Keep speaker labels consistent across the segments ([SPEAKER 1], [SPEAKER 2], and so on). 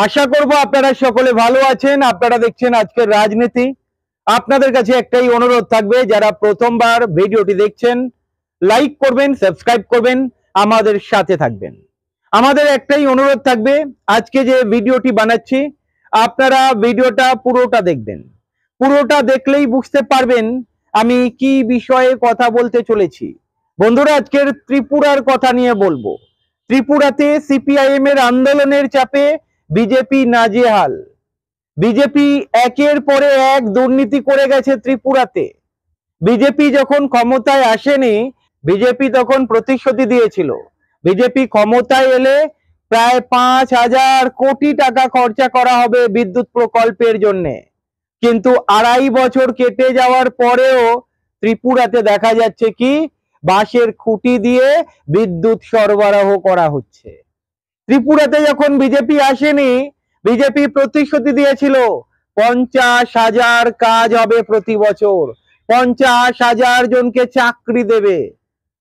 [SPEAKER 1] আশা করব আপনারা সকলে ভালো আছেন। আপনারা দেখছেন আজকের রাজনীতি। আপনাদের কাছে একটাই অনুরোধ থাকবে, যারা প্রথমবার ভিডিওটি দেখছেন লাইক করবেন, সাবস্ক্রাইব করবেন, আমাদের সাথে থাকবেন। আমাদের একটাই অনুরোধ থাকবে, আজকে যে ভিডিওটি বানাচ্ছি আপনারা ভিডিওটা পুরোটা দেখবেন। পুরোটা দেখলেই বুঝতে পারবেন আমি কি বিষয়ে কথা বলতে চলেছি। বন্ধুরা, আজকের ত্রিপুরার কথা নিয়ে বলবো। ত্রিপুরাতে সিপিআইএম এর আন্দোলনের চাপে বিজেপি নাজেহাল। বিজেপি একের পরে এক দুর্নীতি করে গেছে ত্রিপুরাতে। বিজেপি যখন ক্ষমতায় আসেনি, বিজেপি তখন প্রতিশ্রুতি দিয়েছিল বিজেপি ক্ষমতায় এলে প্রায় 5,000 কোটি টাকা খরচা করা হবে বিদ্যুৎ প্রকল্পের জন্য। কিন্তু 2.5 বছর কেটে যাওয়ার পরেও ত্রিপুরাতে দেখা যাচ্ছে কি বাঁশের খুঁটি দিয়ে বিদ্যুৎ সরবরাহ করা হচ্ছে। ত্রিপুরাতে যখন বিজেপি আসেনি, বিজেপি প্রতিশ্রুতি দিয়েছিল 50,000 কাজ হবে প্রতি বছর, 50,000 জনকে চাকরি দেবে।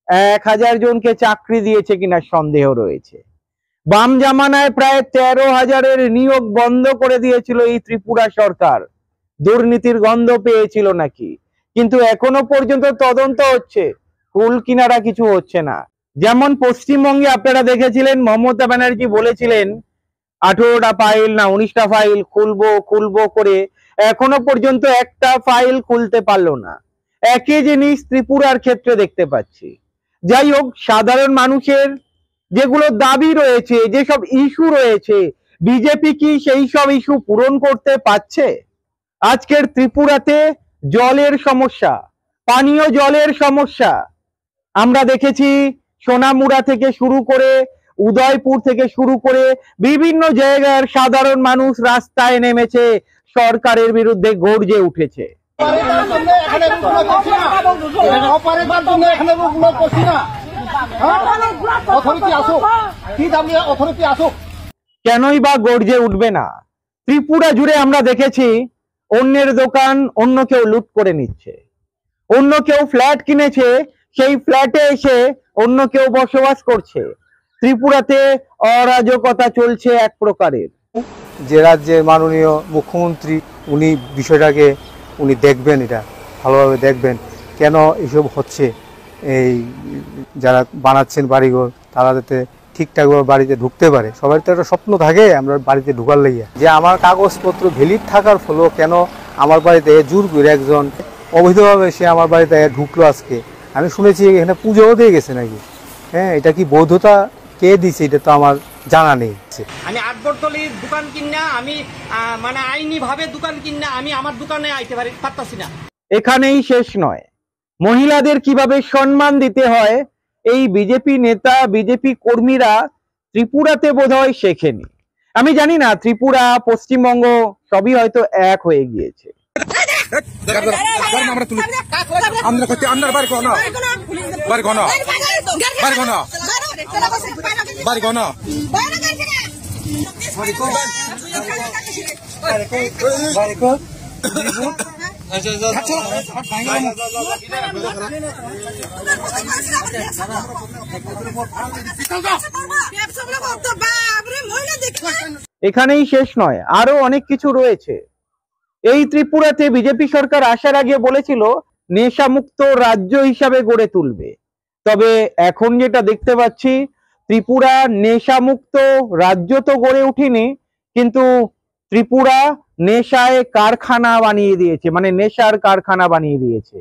[SPEAKER 1] 1,000 জনকে চাকরি দিয়েছে কিনা সন্দেহ রয়েছে। বাম জামানায় প্রায় 13,000-এর নিয়োগ বন্ধ করে দিয়েছিল এই ত্রিপুরা সরকার। দুর্নীতির গন্ধ পেয়েছিল নাকি, কিন্তু এখনো পর্যন্ত তদন্ত হচ্ছে, কুল কিনারা কিছু হচ্ছে না। যেমন পশ্চিমবঙ্গে আপনারা দেখেছিলেন মমতা ব্যানার্জি বলেছিলেন 18টা ফাইল না 19টা ফাইল খুলবো করে এখনো পর্যন্ত একটা ফাইল খুলতে পারলো না। একই জিনিস ত্রিপুরার ক্ষেত্রে দেখতে পাচ্ছি। যাই হোক, সাধারণ মানুষের যেগুলো দাবি রয়েছে, যেসব ইস্যু রয়েছে, বিজেপি কি সেই সব ইস্যু পূরণ করতে পারছে? আজকের ত্রিপুরাতে জলের সমস্যা, পানীয় জলের সমস্যা আমরা দেখেছি। সোনামুড়া থেকে শুরু করে উদয়পুর থেকে শুরু করে বিভিন্ন জায়গার সাধারণ মানুষ রাস্তায় নেমেছে, সরকারের বিরুদ্ধে গর্জে উঠেছে। কেনই বা গর্জে উঠবে না? ত্রিপুরা জুড়ে আমরা দেখেছি অন্যের দোকান অন্য কেউ লুট করে নিচ্ছে, অন্য কেউ ফ্ল্যাট কিনেছে, সেই ফ্ল্যাটে এসে অন্য কেউ বসবাস করছে। ত্রিপুরাতে অরাজকতা চলছে এক প্রকারের।
[SPEAKER 2] যে রাজ্যের মাননীয় মুখ্যমন্ত্রী উনি বিষয়টাকে উনি দেখবেন, এটা ভালোভাবে দেখবেন কেন এসব হচ্ছে। এই যারা বানাচ্ছেন বাড়িঘর তারা যাতে ঠিকঠাকভাবে বাড়িতে ঢুকতে পারে। সবার তো একটা স্বপ্ন থাকে আমরা বাড়িতে ঢুকার লাগিয়া, যে আমার কাগজপত্র ভ্যালিড থাকার ফলেও কেন আমার বাড়িতে জোর করে একজন অবৈধভাবে সে আমার বাড়িতে ঢুকলো। আজকে আমি শুনেছি এখানে পুজোও দিয়ে গেছে নাকি। হ্যাঁ, এটা কি বৈধতা কে দিছে এটা তো আমার জানা নেই।
[SPEAKER 3] আমি আটবরতলির দোকান কিনা আমি মানে আইনি ভাবে দোকান কিনা আমি আমার দোকানে আইতে পারতাছি না।
[SPEAKER 1] এখানেই শেষ নয়, মহিলাদের কিভাবে সম্মান দিতে হয় এই বিজেপি নেতা বিজেপি কর্মীরা ত্রিপুরাতে বোধহয় শেখেনি। আমি জানি না, ত্রিপুরা পশ্চিমবঙ্গ সবই হয়তো এক হয়ে গিয়েছে। এখানেই শেষ নয়, আরো অনেক কিছু রয়েছে। এই ত্রিপুরাতে বিজেপি সরকার আসার আগে বলেছিল নেশামুক্ত রাজ্য হিসাবে গড়ে তুলবে। তবে এখন যেটা দেখতে পাচ্ছি, ত্রিপুরা নেশামুক্ত রাজ্য তো গড়ে উঠেনি, কিন্তু ত্রিপুরা নেশায় কারখানা বানিয়ে দিয়েছে, মানে নেশার কারখানা বানিয়ে দিয়েছে।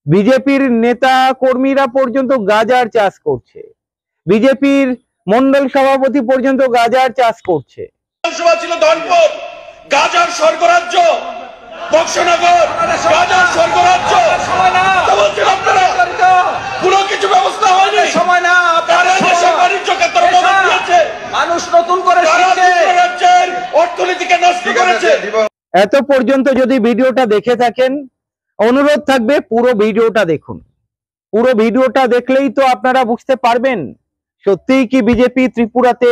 [SPEAKER 1] বিজেপির নেতা কর্মীরা পর্যন্ত গাঁজার চাষ করছে, বিজেপির মন্ডল সভাপতি পর্যন্ত গাঁজার চাষ করছে।
[SPEAKER 4] ছিল ধনপুর, গাজার স্বর্গরাজ্য, বক্সনগর, গাজার স্বর্গরাজ্য। কোনো কিছু ব্যবস্থা হয়নি, সময় না মানুষ নতুন করে রাজ্যের অর্থনীতিকে নষ্ট করেছে।
[SPEAKER 1] এত পর্যন্ত যদি ভিডিওটা দেখে থাকেন, অনুরোধ থাকবে পুরো ভিডিওটা দেখুন। পুরো ভিডিওটা দেখলেই তো আপনারা বুঝতে পারবেন সত্যিই কি বিজেপি ত্রিপুরাতে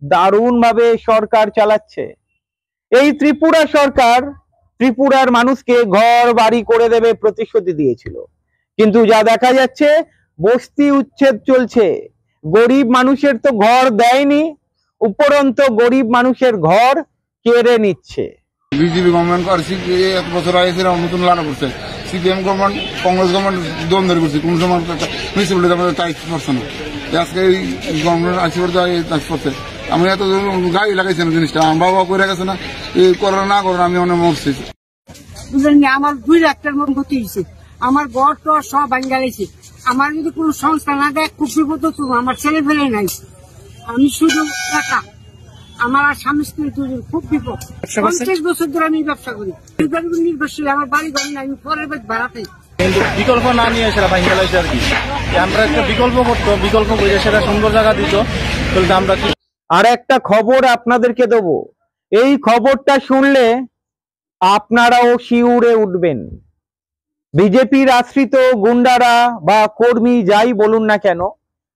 [SPEAKER 1] দারুণভাবে সরকার চালাচ্ছে। এই ত্রিপুরা সরকার ত্রিপুরার মানুষকে ঘর বাড়ি করে দেবে প্রতিশ্রুতি দিয়েছিল, কিন্তু যা দেখা যাচ্ছে বস্তি উচ্ছেদ চলছে। গরিব মানুষের তো ঘর দেয়নি, উপরন্ত গরিব মানুষের ঘর কেড়ে নিচ্ছে।
[SPEAKER 5] বিজেপি গভর্নমেন্ট আর এক বছর আগে সেরকম নতুন লানা করছে, সিপিএম গভর্নমেন্ট কংগ্রেস গভর্নমেন্ট দ্বন্দ্ব করছে, কোন সময় মিউনিসিপ্যালিটি আমাদের টাইট করছে না। আজকে এই গভর্নমেন্ট আসি টাইট করছে। আমি এত গাড়ি লাগাইছি না জিনিসটা, আমার বাবা করে গেছে না, এই করোনা না করোনা আমি অনেক মরছি।
[SPEAKER 6] বুঝলেন, আমার 2 লাখ টাকার মতো ক্ষতি হয়েছে, আমার ঘর তো সব ভাঙ্গা গেছে। আমার যদি কোনো সংস্থা না দেয় খুব বিপদ হতো, আমার ছেলে ফেলে নাই, আমি শুধু একা, আমার আর স্বামী স্ত্রী দুজন, খুব বিপদ। 50 বছর ধরে আমি ব্যবসা করি, নির্ভরশীল, আমার বাড়ি ঘর নাই, আমি পরের বাড়ি ভাড়াতে।
[SPEAKER 7] কিন্তু বিকল্প না নিয়ে সেটা ভাঙে ফেলাইছে আর কি। আমরা একটা বিকল্প করতো, বিকল্প করে সেটা সুন্দর জায়গা দিত, তাহলে আমরা কি।
[SPEAKER 1] আর একটা খবর আপনাদেরকে দেবো, এই খবরটা শুনলে আপনারাও শিউরে উঠবেন। বিজেপির আশ্রিত গুন্ডারা বা কর্মী যাই বলুন না কেন,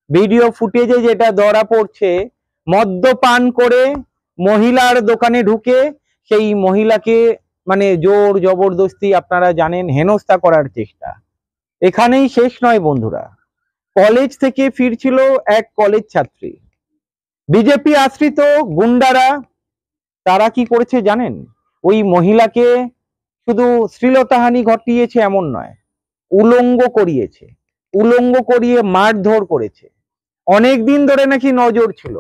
[SPEAKER 1] ভিডিও ফুটেজে যেটা ধরা পড়ছে, মদ্যপান করে মহিলার দোকানে ঢুকে সেই মহিলাকে মানে জোর জবরদস্তি, আপনারা জানেন, হেনস্থা করার চেষ্টা। এখানেই শেষ নয় বন্ধুরা, কলেজ থেকে ফিরছিল এক কলেজ ছাত্রী, বিজেপি আশ্রিত গুন্ডারা তারা কি করেছে জানেন? ওই মহিলাকে শুধু শ্লীলতাহানি ঘটিয়েছে এমন নয়, উলঙ্গ করিয়েছে, উলঙ্গ করিয়ে মারধর করেছে। অনেক দিন ধরে নাকি নজর ছিল।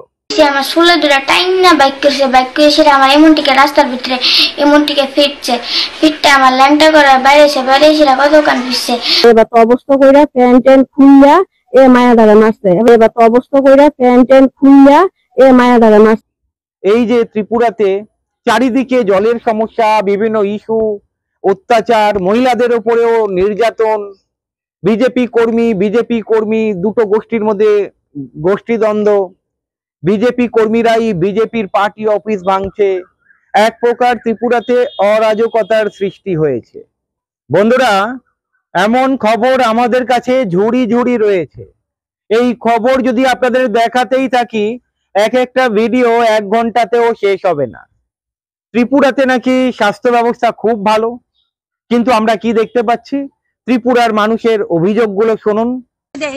[SPEAKER 8] আমার ষোলো দুটা টাইম না বাইক করে সেটা আমার এমন টিকে রাস্তার ভিতরে এমন টিকে ফিরতে আমার ল্যাংটা করে বাইরে সেটা কত কান ফিরছে।
[SPEAKER 9] এবার তো অবস্থা কইরা প্যান্ট খুললা এ মায়া দ্বারা মারছে, এবার তো অবস্থা কইরা প্যান্ট খুললা এ মায়া দ্বারা মারছে।
[SPEAKER 1] এই যে ত্রিপুরাতে চারিদিকে জলের সমস্যা, বিভিন্ন ইস্যু, অত্যাচার, মহিলাদের উপরেও নির্যাতন, বিজেপি কর্মী দুটো গোষ্ঠীর মধ্যে গোষ্ঠীদ্বন্দ্ব, বিজেপি কর্মীরাই বিজেপির পার্টি অফিস ভাঙছে, এক প্রকার ত্রিপুরাতে অরাজকতার সৃষ্টি হয়েছে। বন্ধুরা, এমন খবর আমাদের কাছে ঝুড়ি ঝুড়ি রয়েছে। এই খবর যদি আপনাদের দেখাতেই থাকি, এক একটা ভিডিও 1 ঘন্টাতেও শেষ হবে না। ত্রিপুরাতে নাকি স্বাস্থ্য ব্যবস্থা খুব ভালো, কিন্তু আমরা কি দেখতে পাচ্ছি? ত্রিপুরার মানুষের অভিযোগগুলো শুনুন।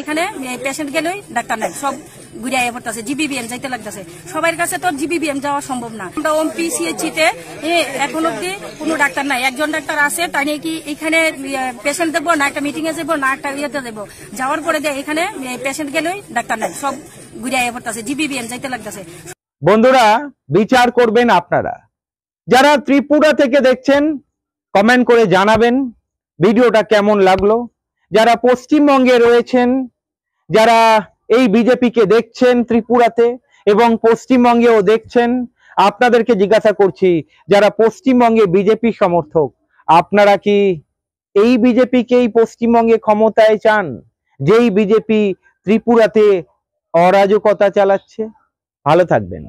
[SPEAKER 10] এখানে পেশেন্ট গেলেই ডাক্তার নাই, সব ঘুরিয়ে পড়তেছে, জিবিবিএম যাইতে লাগতেছে। সবার কাছে তো জিবিবিএম যাওয়া সম্ভব না। আমরা ওমপিসিএইচিতে এখন অব্দি কোনো ডাক্তার নাই, একজন ডাক্তার আছে, তাই নাকি এখানে পেশেন্ট দেবো না একটা মিটিং এ যাবো না একটা ইয়েতে দেবো, যাওয়ার পরে এখানে পেশেন্ট গেলেই ডাক্তার নাই, সব ঘুরিয়ে পড়তেছে, জিবিবিএম যাইতে লাগতেছে।
[SPEAKER 1] বন্ধুরা, বিচার করবেন আপনারা। যারা ত্রিপুরা থেকে দেখছেন কমেন্ট করে জানাবেন ভিডিওটা কেমন লাগলো। যারা পশ্চিমবঙ্গে রয়েছেন, যারা এই বিজেপিকে দেখছেন ত্রিপুরাতে এবং পশ্চিমবঙ্গেও দেখছেন, আপনাদেরকে জিজ্ঞাসা করছি, যারা পশ্চিমবঙ্গে বিজেপি সমর্থক, আপনারা কি এই বিজেপিকেই পশ্চিমবঙ্গে ক্ষমতায় চান, যেই বিজেপি ত্রিপুরাতে অরাজকতা চালাচ্ছে? ভালো থাকবেন।